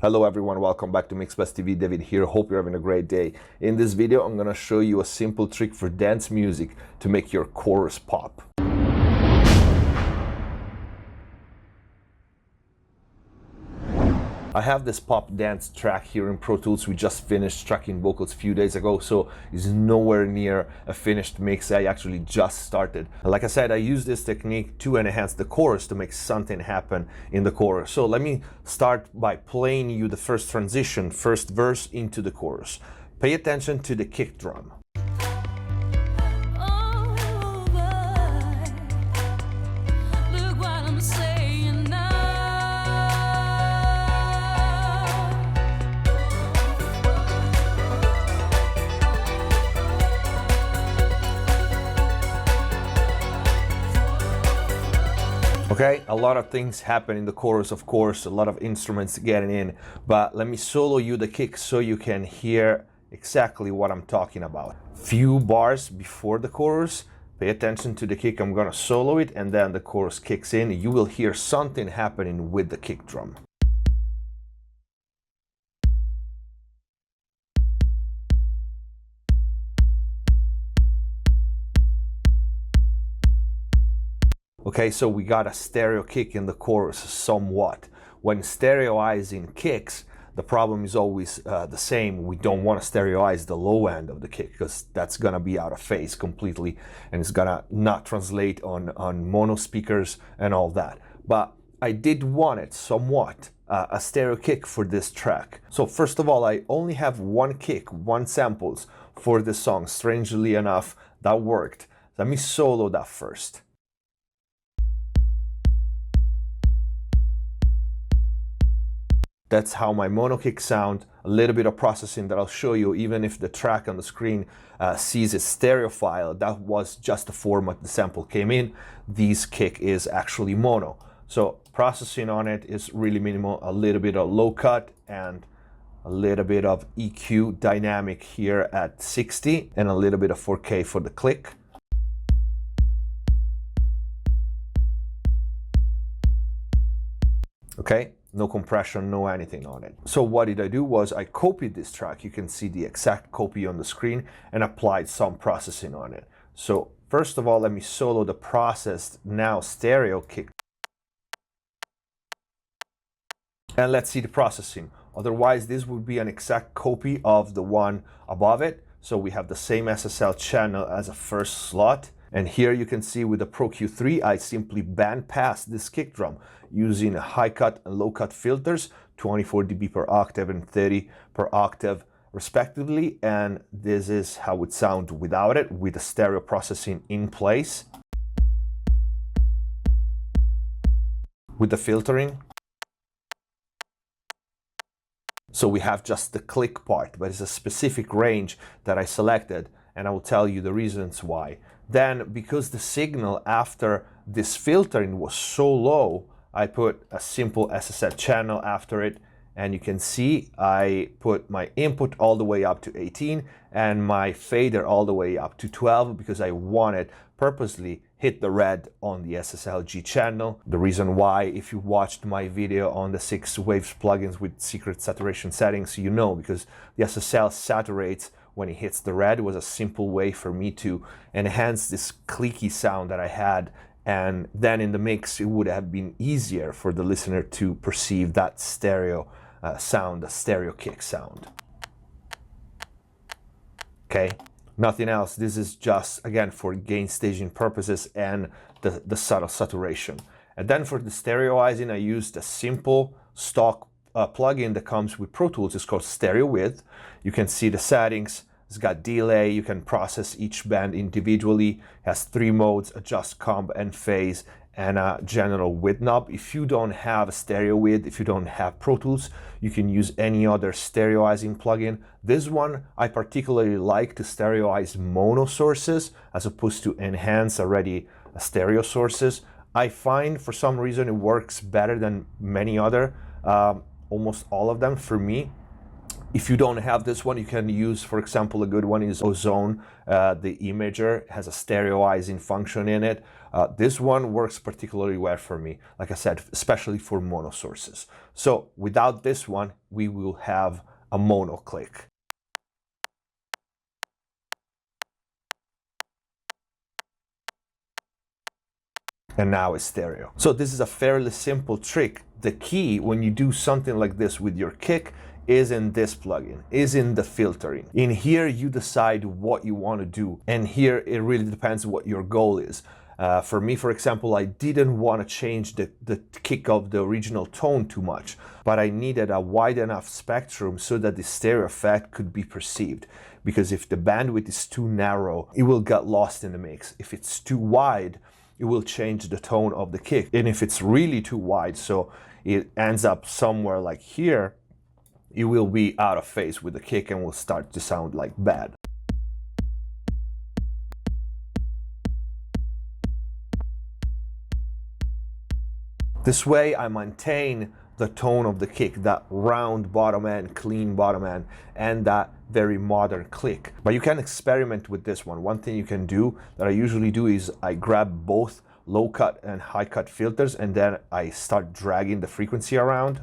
Hello everyone, welcome back to Mixbus TV. David here. Hope you're having a great day. In this video, I'm gonna show you a simple trick for dance music to make your chorus pop. I have this pop dance track here in Pro Tools. We just finished tracking vocals a few days ago, so it's nowhere near a finished mix. I actually just started. Like I said, I use this technique to enhance the chorus, to make something happen in the chorus. So let me start by playing you the first transition, first verse into the chorus. Pay attention to the kick drum. Okay, a lot of things happen in the chorus, of course, a lot of instruments getting in, but let me solo you the kick so you can hear exactly what I'm talking about. Few bars before the chorus, pay attention to the kick. I'm gonna solo it and then the chorus kicks in. You will hear something happening with the kick drum. Okay, so we got a stereo kick in the chorus somewhat. When stereoizing kicks, the problem is always the same. We don't want to stereoize the low end of the kick because that's gonna be out of phase completely and it's gonna not translate on mono speakers and all that. But I did want it somewhat a stereo kick for this track. So first of all, I only have one kick, one samples for this song. Strangely enough, that worked. Let me solo that first. That's how my mono kick sound. A little bit of processing that I'll show you, even if the track on the screen sees a stereo file, that was just the format the sample came in. This kick is actually mono. So processing on it is really minimal, a little bit of low cut and a little bit of EQ dynamic here at 60 and a little bit of 4K for the click. Okay, no compression, no anything on it. So what did I do was I copied this track. You can see the exact copy on the screen and applied some processing on it. So first of all, let me solo the processed now stereo kick. And let's see the processing. Otherwise, this would be an exact copy of the one above it. So we have the same SSL channel as a first slot. And here you can see with the Pro Q3, I simply bandpassed this kick drum using high cut and low cut filters, 24 dB per octave and 30 per octave respectively. And this is how it would sound without it, with the stereo processing in place. With the filtering. So we have just the click part, but it's a specific range that I selected, and I will tell you the reasons why. Then, because the signal after this filtering was so low, I put a simple SSL channel after it, and you can see I put my input all the way up to 18 and my fader all the way up to 12 because I wanted purposely hit the red on the SSLG channel. The reason why, if you watched my video on the 6 waves plugins with secret saturation settings, you know, because the SSL saturates when it hits the red. It was a simple way for me to enhance this clicky sound that I had, and then in the mix it would have been easier for the listener to perceive that stereo sound, the stereo kick sound. Okay, nothing else. This is just, again, for gain staging purposes and the subtle saturation. And then for the stereoizing, I used a simple stock plugin that comes with Pro Tools. It's called Stereo Width. You can see the settings. It's got delay. You can process each band individually. It has 3 modes: adjust, comp, and phase, and a general width knob. If you don't have a stereo width, if you don't have Pro Tools, you can use any other stereoizing plugin. This one I particularly like to stereoize mono sources as opposed to enhance already stereo sources. I find for some reason it works better than many other, almost all of them for me. If you don't have this one, you can use, for example, a good one is Ozone. The imager has a stereoizing function in it. This one works particularly well for me, like I said, especially for mono sources. So without this one, we will have a mono click. And now it's stereo. So this is a fairly simple trick. The key when you do something like this with your kick is in this plugin, is in the filtering. In here, you decide what you want to do. And here, it really depends what your goal is. For me, for example, I didn't want to change the kick of the original tone too much, but I needed a wide enough spectrum so that the stereo effect could be perceived. Because if the bandwidth is too narrow, it will get lost in the mix. If it's too wide, it will change the tone of the kick. And if it's really too wide, so it ends up somewhere like here, it will be out of phase with the kick and will start to sound like bad. This way I maintain the tone of the kick, that round bottom end, clean bottom end, and that very modern click. But you can experiment with this one. One thing you can do that I usually do is I grab both low cut and high cut filters and then I start dragging the frequency around.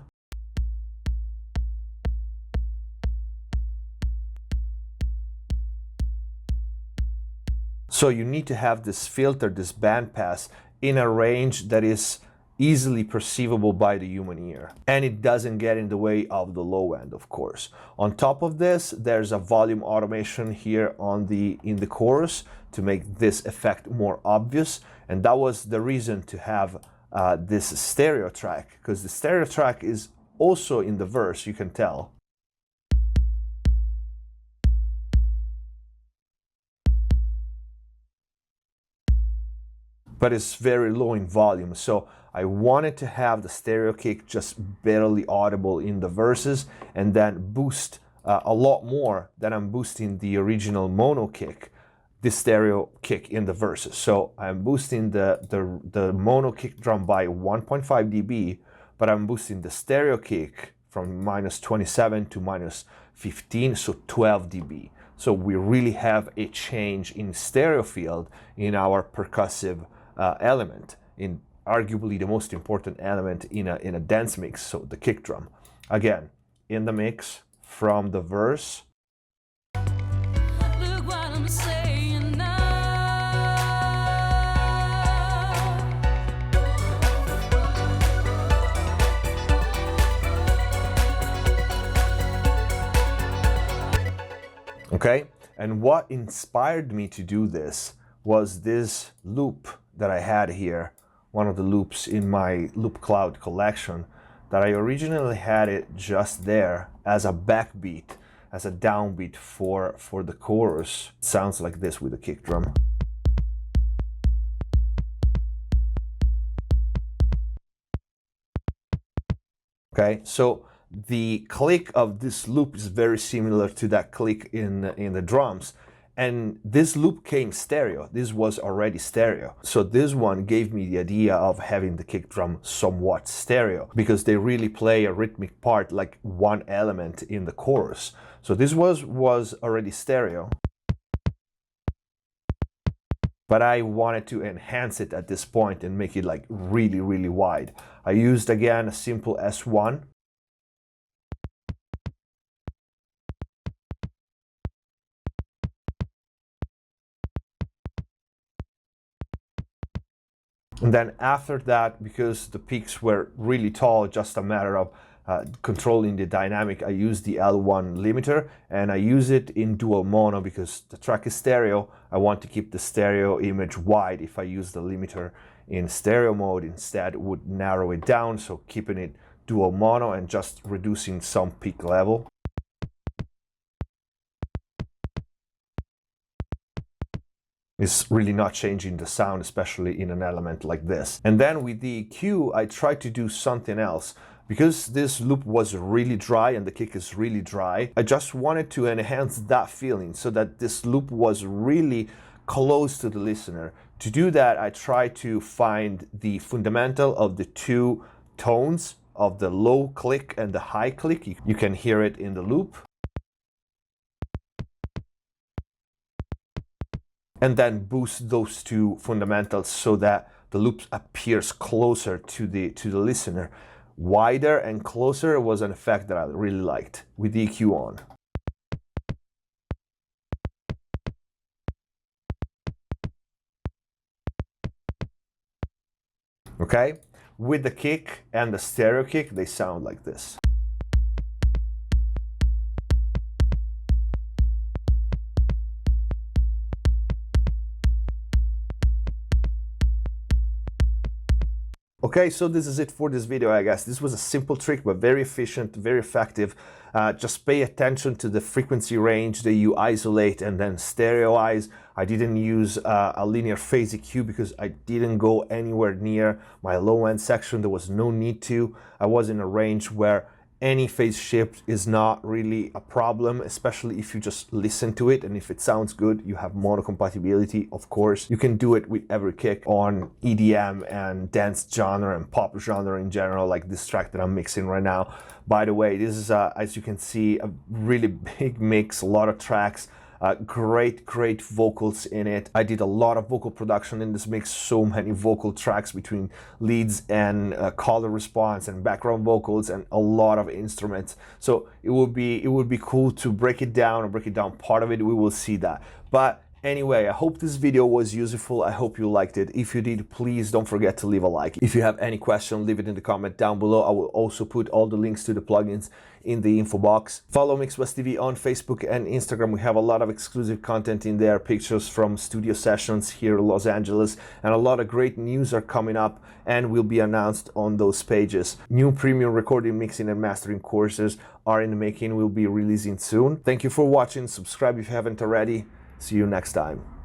So you need to have this filter, this bandpass, in a range that is easily perceivable by the human ear. And it doesn't get in the way of the low end, of course. On top of this, there's a volume automation here in the chorus to make this effect more obvious. And that was the reason to have this stereo track, because the stereo track is also in the verse, you can tell. But it's very low in volume. So I wanted to have the stereo kick just barely audible in the verses and then boost a lot more than I'm boosting the original mono kick, the stereo kick in the verses. So I'm boosting the mono kick drum by 1.5 dB, but I'm boosting the stereo kick from -27 to -15, so 12 dB. So we really have a change in stereo field in our percussive element, in arguably the most important element in a dance mix, so the kick drum. Again, in the mix from the verse. Look what I'm saying now. Okay, and what inspired me to do this was this loop that I had here, one of the loops in my Loop Cloud collection, that I originally had it just there as a backbeat, as a downbeat for the chorus. It sounds like this with the kick drum. Okay, so the click of this loop is very similar to that click in the drums. And this loop came stereo. This was already stereo. So this one gave me the idea of having the kick drum somewhat stereo, because they really play a rhythmic part, like one element in the chorus. So this was already stereo. But I wanted to enhance it at this point and make it like really, really wide. I used again a simple S1. And then after that, because the peaks were really tall, just a matter of controlling the dynamic, I use the L1 limiter, and I use it in dual mono because the track is stereo. I want to keep the stereo image wide. If I use the limiter in stereo mode instead, it would narrow it down, so keeping it dual mono and just reducing some peak level. It's really not changing the sound, especially in an element like this. And then with the EQ, I tried to do something else. Because this loop was really dry and the kick is really dry, I just wanted to enhance that feeling so that this loop was really close to the listener. To do that, I tried to find the fundamental of the two tones of the low click and the high click. You can hear it in the loop. and then boost those two fundamentals so that the loop appears closer to the listener. Wider and closer was an effect that I really liked with the EQ on. Okay, with the kick and the stereo kick, they sound like this. Okay, so this is it for this video, I guess. This was a simple trick, but very efficient, very effective. Just pay attention to the frequency range that you isolate and then stereoize. I didn't use a linear phase EQ because I didn't go anywhere near my low end section. There was no need to. I was in a range where any phase shift is not really a problem, especially if you just listen to it and if it sounds good. You have mono compatibility, of course. You can do it with every kick on EDM and dance genre and pop genre in general, like this track that I'm mixing right now. By the way, this is, as you can see, a really big mix, a lot of tracks. Great vocals in it. I did a lot of vocal production in this mix, so many vocal tracks between leads and color response and background vocals and a lot of instruments. So it would be cool to break it down and break it down part of it. We will see that. But anyway, I hope this video was useful. I hope you liked it. If you did, please don't forget to leave a like. If you have any question, leave it in the comment down below. I will also put all the links to the plugins in the info box. Follow Mixbus TV on Facebook and Instagram. We have a lot of exclusive content in there, pictures from studio sessions here in Los Angeles, and a lot of great news are coming up and will be announced on those pages. New premium recording, mixing and mastering courses are in the making, will be releasing soon. Thank you for watching. Subscribe if you haven't already. See you next time.